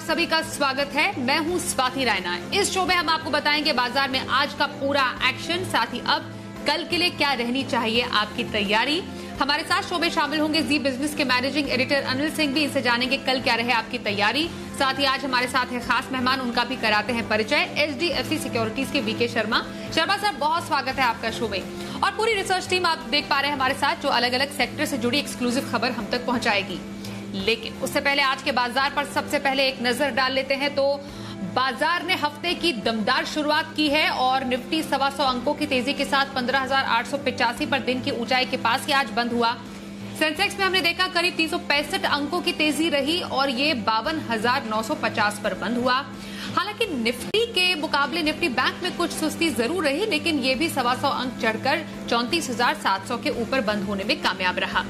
सभी का स्वागत है। मैं हूं स्वाति रायना। इस शो में हम आपको बताएंगे बाजार में आज का पूरा एक्शन, साथ ही अब कल के लिए क्या रहनी चाहिए आपकी तैयारी। हमारे साथ शो में शामिल होंगे जी बिजनेस के मैनेजिंग एडिटर अनिल सिंह भी। इनसे जानेंगे कल क्या रहे आपकी तैयारी। साथ ही आज हमारे साथ है खास मेहमान, उनका भी कराते हैं परिचय। HDFC सिक्योरिटीज के वीके शर्मा सर, बहुत स्वागत है आपका शो में। और पूरी रिसर्च टीम आप देख पा रहे हैं हमारे साथ, जो अलग अलग सेक्टर से जुड़ी एक्सक्लूसिव खबर हम तक पहुंचाएगी। लेकिन उससे पहले आज के बाजार पर सबसे पहले एक नजर डाल लेते हैं। तो बाजार ने हफ्ते की दमदार शुरुआत की है और निफ्टी 125 अंकों की तेजी के साथ 15,885 पर दिन की ऊंचाई के पास ही आज बंद हुआ। सेंसेक्स में हमने देखा करीब 365 अंकों की तेजी रही और ये 52,950 पर बंद हुआ। हालांकि निफ्टी के मुकाबले निफ्टी बैंक में कुछ सुस्ती जरूर रही, लेकिन ये भी 125 अंक चढ़कर 34,700 के ऊपर बंद होने में कामयाब रहा।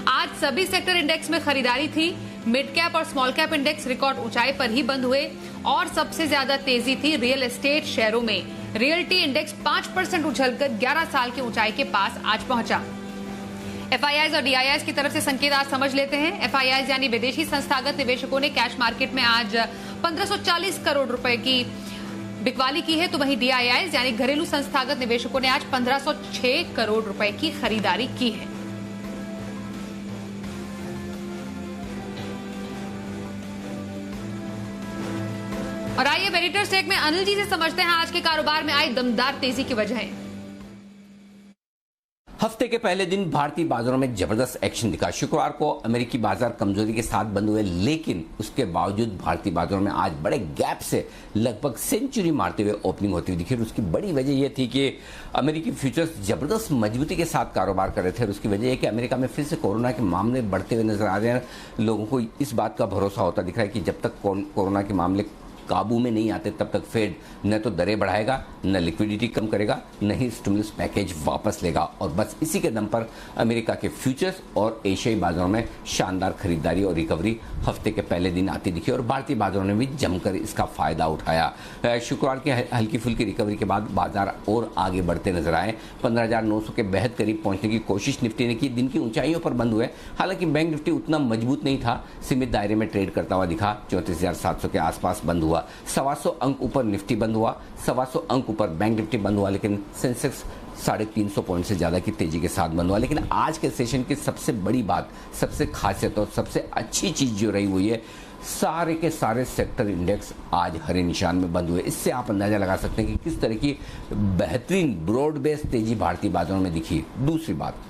आज सभी सेक्टर इंडेक्स में खरीदारी थी। मिड कैप और स्मॉल कैप इंडेक्स रिकॉर्ड ऊंचाई पर ही बंद हुए और सबसे ज्यादा तेजी थी रियल एस्टेट शेयरों में। रियल्टी इंडेक्स 5% उछलकर 11 साल की ऊंचाई के पास आज पहुंचा। FIIs और DIIs की तरफ से संकेत आज समझ लेते हैं। FIIs यानी विदेशी संस्थागत निवेशकों ने कैश मार्केट में आज 1540 करोड़ रुपए की बिकवाली की है, तो वहीं DIIs यानी घरेलू संस्थागत निवेशकों ने आज 1506 करोड़ रुपए की खरीदारी की है। और आइए एडिटर्स टेक में अनिल जी से समझते हैं आज के कारोबार में आई दमदार तेजी की वजह। हफ्ते के पहले दिन भारतीय बाजारों में जबरदस्त एक्शन दिखा। शुक्रवार को अमेरिकी बाजार कमजोरी के साथ बंद हुए, लेकिन उसके बावजूद भारतीय बाजारों में आज बड़े गैप से लगभग सेंचुरी मारते हुए ओपनिंग होती हुई दिखी। और उसकी बड़ी वजह यह थी कि अमेरिकी फ्यूचर्स जबरदस्त मजबूती के साथ कारोबार कर रहे थे। और उसकी वजह यह कि अमेरिका में फिर से कोरोना के मामले बढ़ते हुए नजर आ रहे हैं। लोगों को इस बात का भरोसा होता दिख रहा है कि जब तक कोरोना के मामले काबू में नहीं आते तब तक फेड न तो दरें बढ़ाएगा, न लिक्विडिटी कम करेगा, न ही स्टिमुलस पैकेज वापस लेगा। और बस इसी के दम पर अमेरिका के फ्यूचर्स और एशियाई बाजारों में शानदार खरीदारी और रिकवरी हफ्ते के पहले दिन आती दिखी और भारतीय बाजारों ने भी जमकर इसका फायदा उठाया। शुक्रवार की हल्की फुल्की रिकवरी के बाद बाजार और आगे बढ़ते नजर आए। 15,900 के बेहद करीब पहुंचने की कोशिश निफ्टी ने की। दिन की ऊंचाइयों पर बंद हुए। हालांकि बैंक निफ्टी उतना मजबूत नहीं था, सीमित दायरे में ट्रेड करता हुआ दिखा। 34,700 के आसपास बंद हुआ। 125 अंक ऊपर निफ्टी बंद हुआ, 125 अंक ऊपर बैंक निफ्टी बंद हुआ, लेकिन सेंसेक्स 350 पॉइंट से ज्यादा की तेजी के साथ बंद हुआ। लेकिन आज के सेशन की सबसे बड़ी बात, सबसे खासियत और सबसे अच्छी चीज जो रही हुई है, सारे के सारे सेक्टर इंडेक्स आज हरे निशान में बंद हुए। इससे आप अंदाजा लगा सकते हैं कि किस तरह की बेहतरीन ब्रॉड बेस्ड तेजी भारतीय बाजारों में दिखी। दूसरी बात,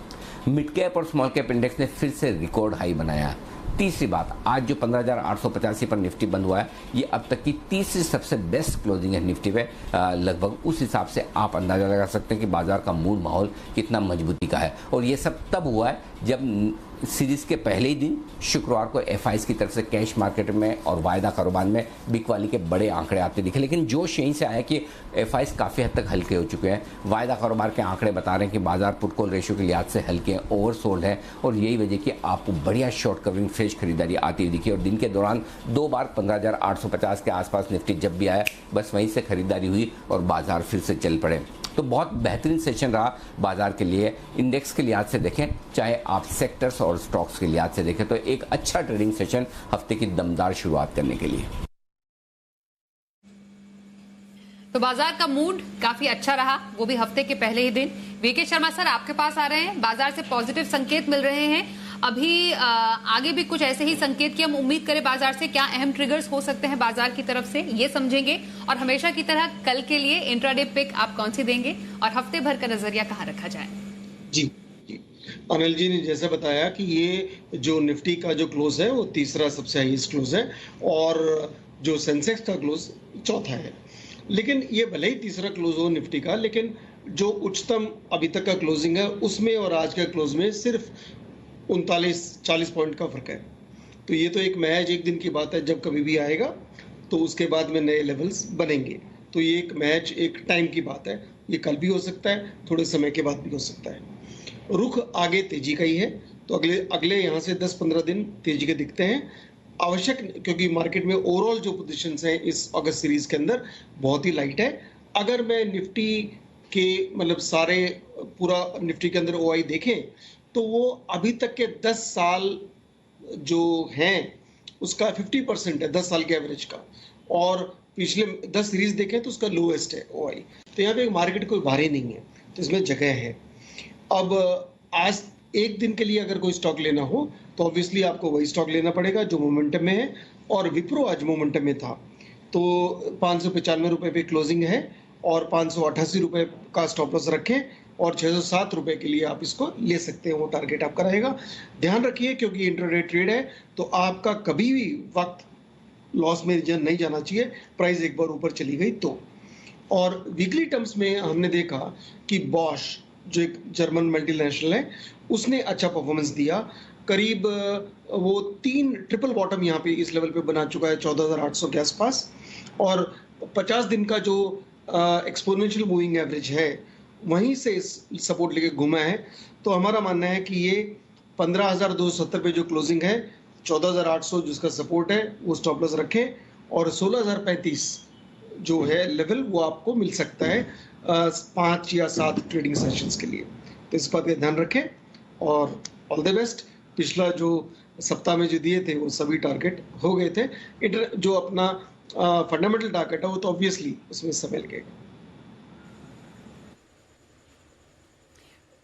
मिड कैप और स्मॉल कैप इंडेक्स ने फिर से रिकॉर्ड हाई बनाया। तीसरी बात, आज जो 15,885 पर निफ्टी बंद हुआ है, ये अब तक की तीसरी सबसे बेस्ट क्लोजिंग है निफ्टी पे। लगभग उस हिसाब से आप अंदाजा लगा सकते हैं कि बाजार का मूड माहौल कितना मजबूती का है। और ये सब तब हुआ है जब सीरीज के पहले ही दिन शुक्रवार को FIs की तरफ से कैश मार्केट में और वायदा कारोबार में बिकवाली के बड़े आंकड़े आते दिखे। लेकिन जोश यहीं से आया कि FIs काफ़ी हद तक हल्के हो चुके हैं। वायदा कारोबार के आंकड़े बता रहे हैं कि बाजार पुट कॉल रेशियो के लिहाज से हल्के ओवरसोल्ड है और यही वजह कि आपको बढ़िया शॉर्ट कवरिंग फ्रेश खरीदारी आती हुई दिखी। और दिन के दौरान 2 बार 15,850 के आसपास निफ्टी जब भी आया, बस वहीं से खरीदारी हुई और बाजार फिर से चल पड़े। तो बहुत बेहतरीन सेशन रहा बाजार के लिए। इंडेक्स के लिहाज से देखें, चाहे आप सेक्टर्स और स्टॉक्स के लिहाज से देखें, तो एक अच्छा ट्रेडिंग सेशन हफ्ते की दमदार शुरुआत करने के लिए। तो बाजार का मूड काफी अच्छा रहा, वो भी हफ्ते के पहले ही दिन। वीके शर्मा सर आपके पास आ रहे हैं। बाजार से पॉजिटिव संकेत मिल रहे हैं। अभी आगे भी कुछ ऐसे ही संकेत की हम उम्मीद करें बाजार से। क्या अहम ट्रिगर्स हो सकते हैं बाजार की तरफ से, ये समझेंगे। और हमेशा की तरह कल के लिए इंट्राडे पिक आप कौन सी देंगे और हफ्ते भर का नजरिया कहाँ रखा जाए? जी, अनिल जी ने जैसे बताया कि ये जो निफ्टी का जो क्लोज है वो तीसरा सबसे हाईएस्ट क्लोज है और जो सेंसेक्स का क्लोज चौथा है। लेकिन ये भले ही तीसरा क्लोज हो निफ्टी का, लेकिन जो उच्चतम अभी तक का क्लोजिंग है उसमें और आज का क्लोज में सिर्फ 39-40 पॉइंट का फर्क है। तो ये तो एक महज एक दिन की बात है, जब कभी भी आएगा तो उसके बाद में नए लेवल्स बनेंगे। तो ये एक महज एक टाइम की बात है। ये कल भी हो सकता है, थोड़े समय के बाद भी हो सकता है। रुख आगे तेजी का ही है, तो अगले यहाँ से 10-15 दिन तेजी के दिखते हैं आवश्यक, क्योंकि मार्केट में ओवरऑल जो पोजीशंस हैं इस अगस्त सीरीज के अंदर बहुत ही लाइट है। अगर मैं निफ्टी के मतलब सारे पूरा निफ्टी के अंदर OI देखें तो वो अभी तक के 10 साल जो हैं उसका 50% है 10 साल के एवरेज का, और पिछले 10 सीरीज देखें तो उसका लोएस्ट है OI। तो यहाँ पे मार्केट कोई भारी नहीं है, तो इसमें जगह है। अब आज एक दिन के लिए अगर कोई स्टॉक लेना हो तो ऑब्वियसली आपको वही स्टॉक लेना पड़ेगा जो मोमेंटम में है, और विप्रो आज मोमेंटम में था तो 595 रुपये पे क्लोजिंग है, और 588 रुपये का स्टॉप लॉस रखें, और 607 रुपये के लिए आप इसको ले सकते हैं, वो टारगेट आपका रहेगा। ध्यान रखिए क्योंकि इंट्राडे ट्रेड है तो आपका कभी भी वक्त लॉस में नहीं जाना चाहिए, प्राइस एक बार ऊपर चली गई तो। और वीकली टर्म्स में हमने देखा कि बॉश जो एक जर्मन मल्टीनेशनल है उसने अच्छा परफॉर्मेंस दिया, करीब वो 3 ट्रिपल बॉटम यहाँ पे इस लेवल पे बना चुका है 14,800 के आसपास, और 50 दिन का जो एक्सपोनेंशियल मूविंग एवरेज है वहीं से सपोर्ट लेके घूमा है। तो हमारा मानना है कि ये 15,270 पे जो क्लोजिंग है, 14,800 जिसका सपोर्ट है वो स्टॉप लॉस रखें, और 16,035 जो है लेवल वो आपको मिल सकता है 5 या 7 ट्रेडिंग सेशंस के लिए। तो इस बात का ध्यान रखें और ऑल द बेस्ट। पिछला जो सप्ताह में जो दिए थे वो सभी टारगेट हो गए थे। जो अपना फंडामेंटल टारगेट है वो तो ऑब्वियसली उसमें समय लगेगा।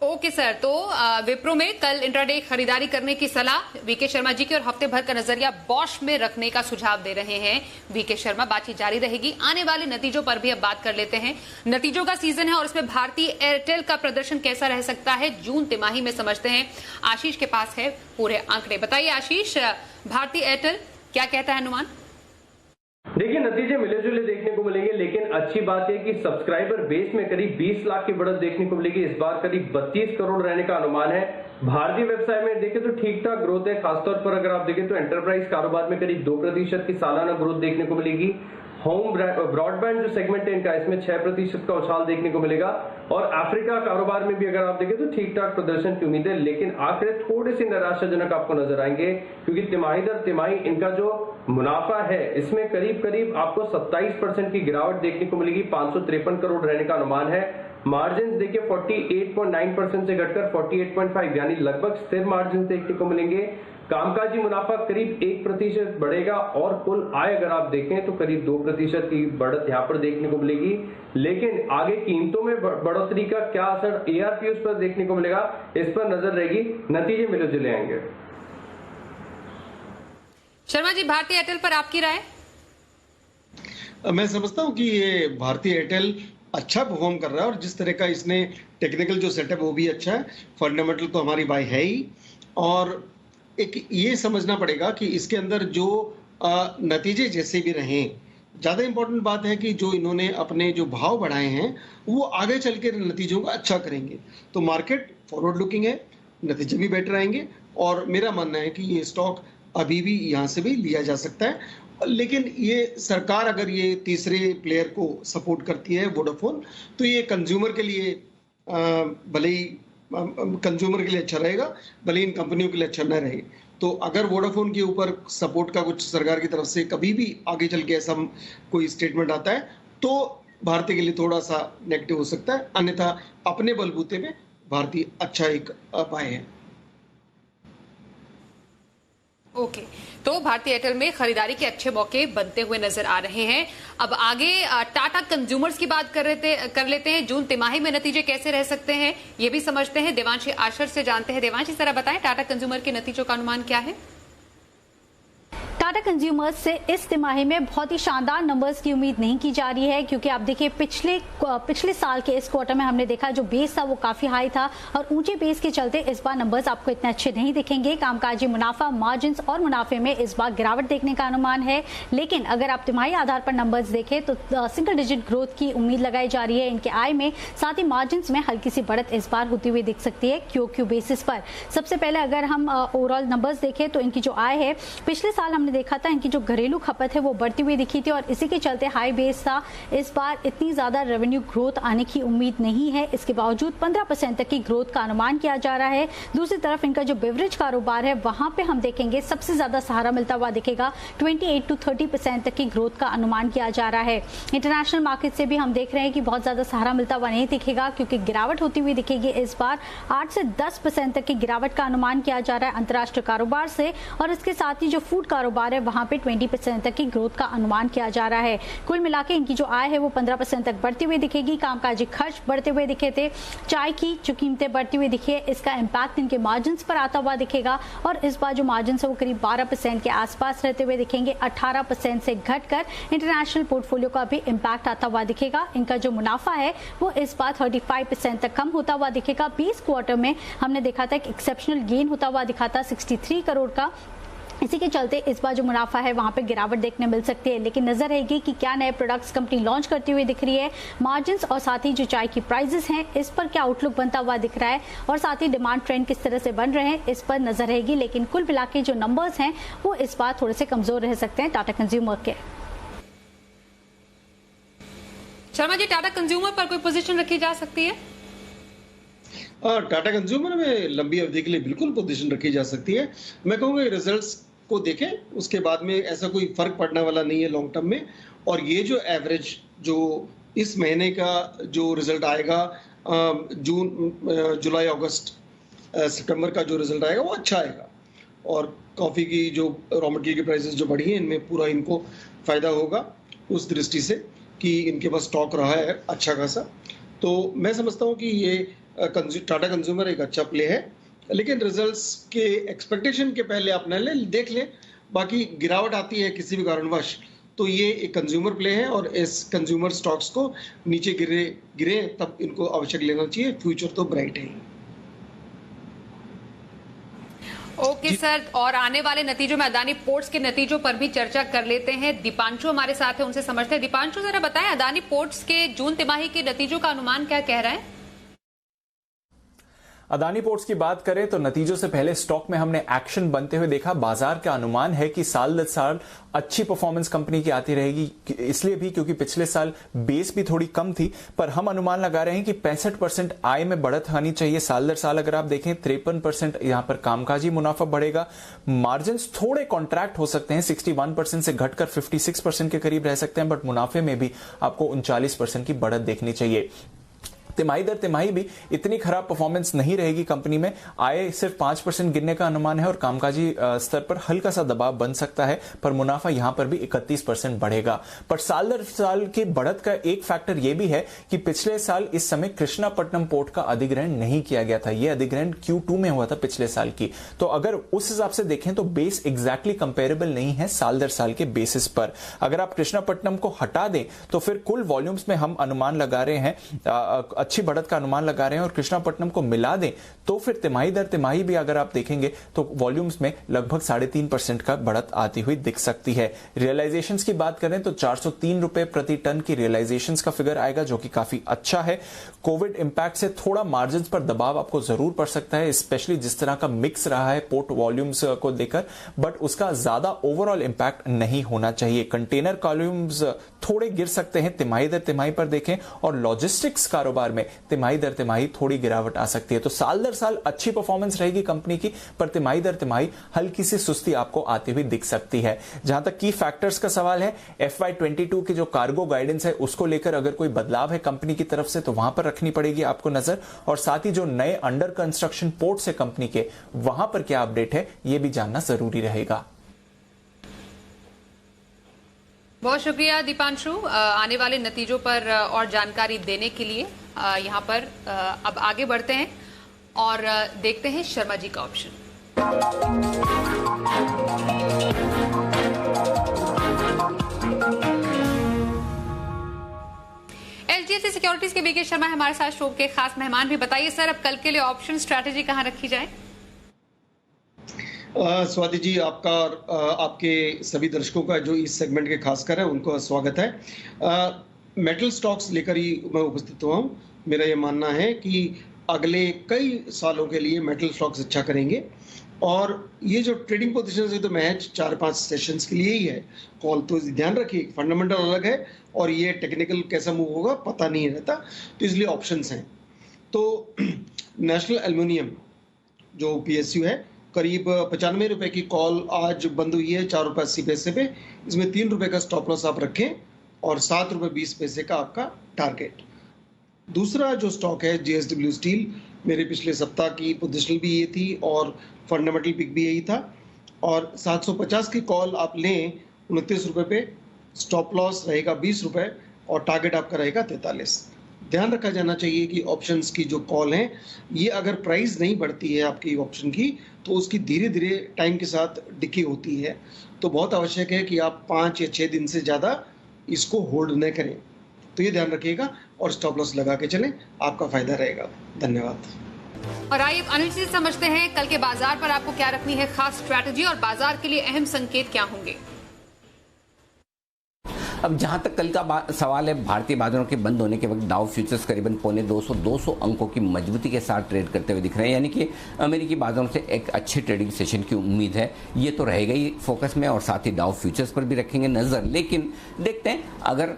ओके सर, तो विप्रो में कल इंट्राडे खरीदारी करने की सलाह वीके शर्मा जी की, और हफ्ते भर का नजरिया बॉश में रखने का सुझाव दे रहे हैं वीके शर्मा। बातचीत जारी रहेगी। आने वाले नतीजों पर भी अब बात कर लेते हैं। नतीजों का सीजन है और इसमें भारतीय एयरटेल का प्रदर्शन कैसा रह सकता है जून तिमाही में, समझते हैं। आशीष के पास है पूरे आंकड़े। बताइए आशीष, भारतीय एयरटेल क्या कहता है अनुमान? देखिए, नतीजे मिले जुले देखने को मिलेंगे, लेकिन अच्छी बात है कि सब्सक्राइबर बेस में करीब 20 लाख की बढ़त देखने को मिलेगी। इस बार करीब 32 करोड़ रहने का अनुमान है। भारतीय व्यवसाय में देखें तो ठीक ठाक ग्रोथ है। खासतौर पर अगर आप देखें तो एंटरप्राइज कारोबार में करीब 2% की सालाना ग्रोथ देखने को मिलेगी। होम ब्रॉडबैंड जो सेगमेंट है इनका, इसमें 6% का उछाल देखने को मिलेगा, और अफ्रीका कारोबार में भी अगर आप देखें तो ठीक ठाक प्रदर्शन की उम्मीद है। लेकिन आंकड़े थोड़े से निराशाजनक आपको नजर आएंगे, क्योंकि तिमाही दर तिमाही इनका जो मुनाफा है इसमें करीब करीब आपको 27% की गिरावट देखने को मिलेगी। 553 करोड़ रहने का अनुमान है। मार्जिन देखिए 48.9% से घटकर 48.5, यानी लगभग स्थिर मार्जिन देखने को मिलेंगे। कामकाजी मुनाफा करीब 1% बढ़ेगा, और कुल आय अगर आप देखें तो करीब 2% की बढ़त यहां पर देखने को मिलेगी। लेकिन आगे कीमतों में बढ़ोतरी का क्या असर ARPU पर देखने को मिलेगा, इस पर नजर रहेगी। नतीजे मिले जुले आएंगे। शर्मा जी, भारतीय एयरटेल पर आपकी राय? मैं समझता हूं कि ये भारतीय एयरटेल अच्छा परफॉर्म कर रहा है, और जिस तरह का इसने टेक्निकल जो सेटअप वो भी अच्छा है। फंडामेंटल तो हमारी बाय है ही, और एक ये समझना पड़ेगा कि इसके अंदर जो नतीजे जैसे भी रहें, ज़्यादा इंपॉर्टेंट बात है कि जो इन्होंने अपने जो भाव बढ़ाए हैं वो आगे चल के नतीजों को अच्छा करेंगे। तो मार्केट फॉरवर्ड लुकिंग है, नतीजे भी बेटर आएंगे, और मेरा मानना है कि ये स्टॉक अभी भी यहाँ से भी लिया जा सकता है। लेकिन ये सरकार अगर ये तीसरे प्लेयर को सपोर्ट करती है, वोडाफोन, तो ये कंज्यूमर के लिए भले ही कंज्यूमर के लिए अच्छा रहेगा, भले इन कंपनियों के लिए अच्छा न रहे। तो अगर वोडाफोन के ऊपर सपोर्ट का कुछ सरकार की तरफ से कभी भी आगे चल के ऐसा कोई स्टेटमेंट आता है तो भारतीय के लिए थोड़ा सा नेगेटिव हो सकता है, अन्यथा अपने बलबूते पे भारतीय अच्छा एक पाए है। ओके, तो भारतीय एयरटेल में खरीदारी के अच्छे मौके बनते हुए नजर आ रहे हैं। अब आगे टाटा कंज्यूमर्स की बात कर लेते हैं। जून तिमाही में नतीजे कैसे रह सकते हैं ये भी समझते हैं। देवांशी आशर से जानते हैं। देवांशी, जरा बताएं टाटा कंज्यूमर के नतीजों का अनुमान क्या है? टाटा कंज्यूमर्स से इस तिमाही में बहुत ही शानदार नंबर्स की उम्मीद नहीं की जा रही है, क्योंकि आप देखिए पिछले साल के इस क्वार्टर में हमने देखा जो बेस था वो काफी हाई था, और ऊंचे बेस के चलते इस बार नंबर्स आपको इतने अच्छे नहीं दिखेंगे। कामकाजी मुनाफा, मार्जिन और मुनाफे में इस बार गिरावट देखने का अनुमान है। लेकिन अगर आप तिमाही आधार पर नंबर्स देखें तो सिंगल डिजिट ग्रोथ की उम्मीद लगाई जा रही है इनके आय में। साथ ही मार्जिन में हल्की सी बढ़त इस बार होती हुई दिख सकती है क्यू बेसिस पर। सबसे पहले अगर हम ओवरऑल नंबर्स देखें तो इनकी जो आय है, पिछले साल हमने देखा था इनकी जो घरेलू खपत है वो बढ़ती हुई दिखी थी, और इसी के चलते हाई बेस था। इस बार इतनी ज्यादा रेवेन्यू ग्रोथ आने की उम्मीद नहीं है। इसके बावजूद 15% तक की ग्रोथ का अनुमान किया जा रहा है। दूसरी तरफ इनका जो बेवरेज कारोबार है वहां पे हम देखेंगे सबसे ज्यादा सहारा मिलता हुआ दिखेगा। 28 to 30% तक की ग्रोथ का अनुमान किया जा रहा है। इंटरनेशनल मार्केट से भी हम देख रहे हैं कि बहुत ज्यादा सहारा मिलता हुआ नहीं दिखेगा, क्योंकि गिरावट होती हुई दिखेगी। इस बार 8 से 10% तक की गिरावट का अनुमान किया जा रहा है अंतर्राष्ट्रीय कारोबार से, और इसके साथ ही जो फूड कारोबार कारोबार है वहां पे 20% तक की ग्रोथ का अनुमान किया जा रहा है। कुल मिलाकर इनकी जो आय है वो 15% तक बढ़ती हुई दिखेगी। कामकाजी खर्च बढ़ते हुए दिखे थे, चाय की जो कीमतें बढ़ती हुई दिखी है इसका इम्पैक्ट इनके मार्जिन पर आता हुआ दिखेगा और इस बार जो मार्जिन है वो करीब 12% के आसपास रहते हुए दिखेंगे। 18% से घटकर इंटरनेशनल पोर्टफोलियो का भी इम्पैक्ट आता हुआ दिखेगा। इनका जो मुनाफा है वो इस बार 35% तक कम होता हुआ दिखेगा। 20 क्वार्टर में हमने देखा था कि एक्सेप्शनल गेन होता हुआ दिखा था 63 करोड़ का। इसी के चलते इस बार जो मुनाफा है वहां पे गिरावट देखने मिल सकती है, लेकिन नजर रहेगी कि क्या नए प्रोडक्ट्स कंपनी लॉन्च करती हुई दिख रही है, मार्जिन्स और साथ ही जो चाय की प्राइसेस हैं इस पर क्या आउटलुक बनता हुआ दिख रहा है और साथ ही डिमांड ट्रेंड किस तरह से बन रहे हैं इस पर नजर रहेगी। लेकिन कुल मिला के जो नंबर्स हैं वो इस बार थोड़े से कमजोर रह सकते हैं टाटा कंज्यूमर के। शर्मा जी, टाटा कंज्यूमर पर कोई पोजीशन रखी जा सकती है? टाटा कंज्यूमर में लंबी अवधि के लिए बिल्कुल पोजीशन रखी जा सकती है। मैं कहूँगा रिजल्ट्स को देखें, उसके बाद में ऐसा कोई फर्क पड़ने वाला नहीं है लॉन्ग टर्म में। और ये जो एवरेज जो इस महीने का जो रिजल्ट आएगा जून जुलाई अगस्त सितंबर का जो रिजल्ट आएगा वो अच्छा आएगा। और कॉफ़ी की जो रॉ मटेरियल की प्राइसेस जो बढ़ी हैं इनमें पूरा इनको फ़ायदा होगा उस दृष्टि से कि इनके पास स्टॉक रहा है अच्छा खासा। तो मैं समझता हूँ कि ये टाटा कंज्यूमर एक अच्छा प्ले है, लेकिन रिजल्ट्स के एक्सपेक्टेशन के पहले आप न देख लें। बाकी गिरावट आती है किसी भी कारणवश तो ये एक कंज्यूमर प्ले है और इस कंज्यूमर स्टॉक्स को नीचे गिरे तब इनको आवश्यक लेना चाहिए। फ्यूचर तो ब्राइट है। ओके सर, और आने वाले नतीजों में अदानी पोर्ट्स के नतीजों पर भी चर्चा कर लेते हैं। दीपांशु हमारे साथ है, उनसे समझते हैं। दीपांशु, जरा बताएं अदानी पोर्ट्स के जून तिमाही के नतीजों का अनुमान क्या कह रहा है? अदानी पोर्ट्स की बात करें तो नतीजों से पहले स्टॉक में हमने एक्शन बनते हुए देखा। बाजार का अनुमान है कि साल दर साल अच्छी परफॉर्मेंस कंपनी की आती रहेगी, इसलिए भी क्योंकि पिछले साल बेस भी थोड़ी कम थी। पर हम अनुमान लगा रहे हैं कि 65% आय में बढ़त आनी चाहिए साल दर साल। अगर आप देखें 53% यहां पर कामकाजी मुनाफा बढ़ेगा। मार्जिन थोड़े कॉन्ट्रैक्ट हो सकते हैं, 61% से घटकर 56% के करीब रह सकते हैं, बट मुनाफे में भी आपको 39% की बढ़त देखनी चाहिए। तिमाही दर तिमाही भी इतनी खराब परफॉर्मेंस नहीं रहेगी कंपनी में। आय सिर्फ 5% गिरने का अनुमान है और कामकाजी स्तर पर हल्का सा दबाव बन सकता है, पर मुनाफा यहां पर भी 31% बढ़ेगा। पर साल दर साल की बढ़त का एक फैक्टर यह भी है कि पिछले साल इस समय कृष्णापट्टनम पोर्ट का अधिग्रहण नहीं किया गया था। यह अधिग्रहण Q2 में हुआ था पिछले साल की। तो अगर उस हिसाब से देखें तो बेस एग्जैक्टली कंपेरेबल नहीं है साल दर साल के बेसिस पर। अगर आप कृष्णापट्टनम को हटा दें तो फिर कुल वॉल्यूम्स में हम अनुमान लगा रहे हैं, अच्छी बढ़त का अनुमान लगा रहे हैं, और कृष्णापट्टनम को मिला दें तो फिर तिमाही दर तिमाही भी अगर आप देखेंगे तो वॉल्यूम्स में लगभग 3.5% का बढ़त आती हुई दिख सकती है। रियलाइजेशंस की बात करें तो 403 रुपए प्रति टन की रियलाइजेशंस का फिगर आएगा, जो कि काफी अच्छा है। कोविड इंपैक्ट से थोड़ा मार्जिन पर दबाव आपको जरूर पड़ सकता है, स्पेशली जिस तरह का मिक्स रहा है पोर्ट वॉल्यूम्स को देकर, बट उसका ज्यादा ओवरऑल इंपैक्ट नहीं होना चाहिए। कंटेनर वॉल्यूम्स थोड़े गिर सकते हैं तिमाही दर तिमाही पर देखें, और लॉजिस्टिक्स कारोबार में तिमाही दर तिमाही थोड़ी गिरावट आ सकती है। तो साल दर साल अच्छी परफॉर्मेंस रहेगी कंपनी की, पर तिमाही दर तिमाही हल्की सी सुस्ती आपको आती हुई दिख सकती है। जहां तक की फैक्टर्स का सवाल है, FY22 की जो कार्गो गाइडेंस है उसको लेकर अगर कोई बदलाव है कंपनी की तरफ से तो वहां पर रखनी पड़ेगी आपको नजर, और साथ ही जो नए अंडर कंस्ट्रक्शन पोर्ट्स है कंपनी के, वहां पर क्या अपडेट है यह भी जानना जरूरी रहेगा। बहुत शुक्रिया दीपांशु, आने वाले नतीजों पर और जानकारी देने के लिए। यहां पर अब आगे बढ़ते हैं और देखते हैं शर्मा जी का ऑप्शन। HDFC सिक्योरिटीज के बीके शर्मा हमारे साथ शो के खास मेहमान भी। बताइए सर, अब कल के लिए ऑप्शन स्ट्रैटेजी कहां रखी जाए? स्वाति जी, आपका और आपके सभी दर्शकों का जो इस सेगमेंट के खासकर है उनको स्वागत है। मेटल स्टॉक्स लेकर ही मैं उपस्थित हुआ हूँ। मेरा ये मानना है कि अगले कई सालों के लिए मेटल स्टॉक्स अच्छा करेंगे, और ये जो ट्रेडिंग पोजीशन है तो मैच 4-5 सेशंस के लिए ही है। कॉल तो ध्यान रखिए, फंडामेंटल अलग है और ये टेक्निकल कैसा मूव होगा पता नहीं रहता, तो इसलिए ऑप्शंस हैं। तो नेशनल एल्युमिनियम जो PSU है, करीब 95 रुपए की कॉल आज बंद हुई है 4 रुपए 80 पैसे पे। इसमें 3 रुपए का स्टॉप लॉस आप रखें और 7 रुपए 20 पैसे का आपका टारगेट। दूसरा जो स्टॉक है JSW स्टील, मेरे पिछले सप्ताह की पोजीशन भी ये थी और फंडामेंटल पिक भी यही था। और 750 की कॉल आप लें 29 रुपए पे, स्टॉप लॉस रहेगा 20 रुपए और टारगेट आपका रहेगा 43। ध्यान रखा जाना चाहिए कि ऑप्शंस की जो कॉल है, ये अगर प्राइस नहीं बढ़ती है आपकी ऑप्शन की, तो उसकी धीरे धीरे टाइम के साथ डिके होती है। तो बहुत आवश्यक है कि आप 5 या 6 दिन से ज़्यादा इसको होल्ड न करें। तो ये ध्यान रखिएगा और स्टॉप लॉस लगा के चलें, आपका फायदा रहेगा। धन्यवाद। और आइए अनिल जी से समझते हैं कल के बाजार पर आपको क्या रखनी है खास स्ट्रैटेजी और बाजार के लिए अहम संकेत क्या होंगे। अब जहां तक कल का सवाल है, भारतीय बाजारों के बंद होने के वक्त डाउ फ्यूचर्स करीबन 200 अंकों की मजबूती के साथ ट्रेड करते हुए दिख रहे हैं, यानी कि अमेरिकी बाजारों से एक अच्छे ट्रेडिंग सेशन की उम्मीद है। ये तो रहेगा ही फोकस में और साथ ही डाउ फ्यूचर्स पर भी रखेंगे नजर। लेकिन देखते हैं अगर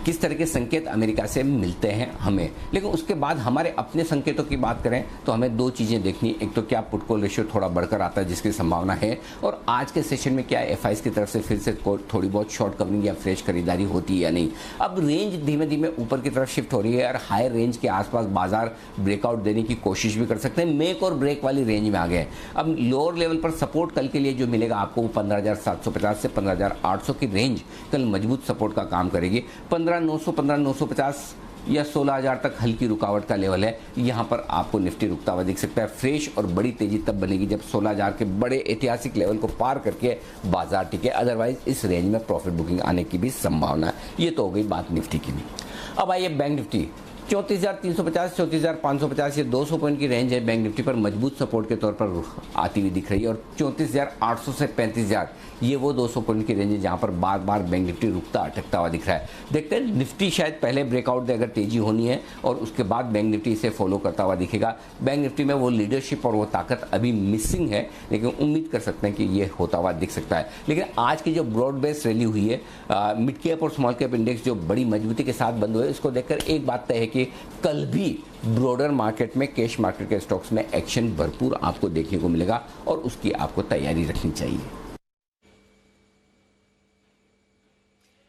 किस तरह के संकेत अमेरिका से मिलते हैं हमें। लेकिन उसके बाद हमारे अपने संकेतों की बात करें तो हमें दो चीजें देखनी, एक तो क्या पुट कॉल रेशियो थोड़ा बढ़कर आता है जिसकी संभावना है, और आज के सेशन में क्या एफआईज की तरफ से फिर से थोड़ी बहुत शॉर्ट कवरिंग या फ्रेश खरीदारी होती है या नहीं। अब रेंज धीमे धीमे ऊपर की तरफ शिफ्ट हो रही है और हायर रेंज के आसपास बाजार ब्रेकआउट देने की कोशिश भी कर सकते हैं। मेक और ब्रेक वाली रेंज में आ गए। अब लोअर लेवल पर सपोर्ट कल के लिए जो मिलेगा आपको, वो 15,750 से 15,800 की रेंज कल मजबूत सपोर्ट का काम करेगी। 15,900, 15,950 या 16,000 तक हल्की रुकावट का लेवल है। यहां पर आपको निफ्टी रुकता हुआ दिख सकता है। फ्रेश और बड़ी तेजी तब बनेगी जब 16,000 के बड़े ऐतिहासिक लेवल को पार करके बाजार टिके, अदरवाइज इस रेंज में प्रॉफिट बुकिंग आने की भी संभावना है। ये तो हो गई बात निफ्टी की भी। अब आइए बैंक निफ्टी। 34,350, 34,550, ये 200 पॉइंट की रेंज है बैंक निफ्टी पर मजबूत सपोर्ट के तौर पर आती हुई दिख रही है। और 34,800 से 35,000 ये वो 200 पॉइंट की रेंज है जहां पर बार बार बैंक निफ्टी रुकता अटकता हुआ दिख रहा है। देखते हैं निफ्टी शायद पहले ब्रेकआउट दे अगर तेजी होनी है और उसके बाद बैंक निफ्टी इसे फॉलो करता हुआ दिखेगा। बैंक निफ्टी में वो लीडरशिप और वो ताकत अभी मिसिंग है, लेकिन उम्मीद कर सकते हैं कि ये होता हुआ दिख सकता है। लेकिन आज की जो ब्रॉड बेस्ड रैली हुई है, मिड कैप और स्मॉल कैप इंडेक्स जो बड़ी मजबूती के साथ बंद हुए, इसको देखकर एक बात तय है कि कल भी ब्रॉडर मार्केट में, कैश मार्केट के स्टॉक्स में एक्शन भरपूर आपको देखने को मिलेगा और उसकी आपको तैयारी रखनी चाहिए।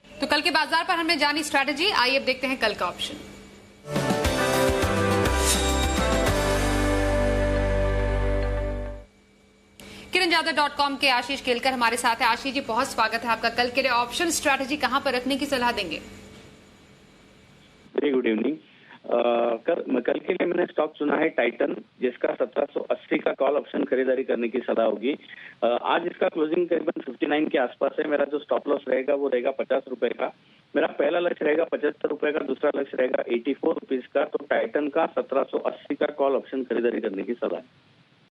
तो कल के बाजार पर हमने जानी स्ट्रैटेजी, आइए अब देखते हैं कल का ऑप्शन। किरणजादव.com के आशीष केलकर हमारे साथ है। आशीष जी, बहुत स्वागत है आपका। कल के लिए ऑप्शन स्ट्रैटेजी कहां पर रखने की सलाह देंगे? Very good evening. कल के लिए मैंने स्टॉक चुना है टाइटन, जिसका 1780 का कॉल ऑप्शन खरीदारी करने की सलाह होगी। आज इसका क्लोजिंग करीबन 59 के आसपास है। मेरा जो स्टॉप लॉस रहेगा वो रहेगा 50 रुपए का। मेरा पहला लक्ष्य रहेगा 75 रुपए का, दूसरा लक्ष्य रहेगा 84 रुपीज का। तो टाइटन का 1780 का कॉल ऑप्शन खरीदारी करने की सलाह है।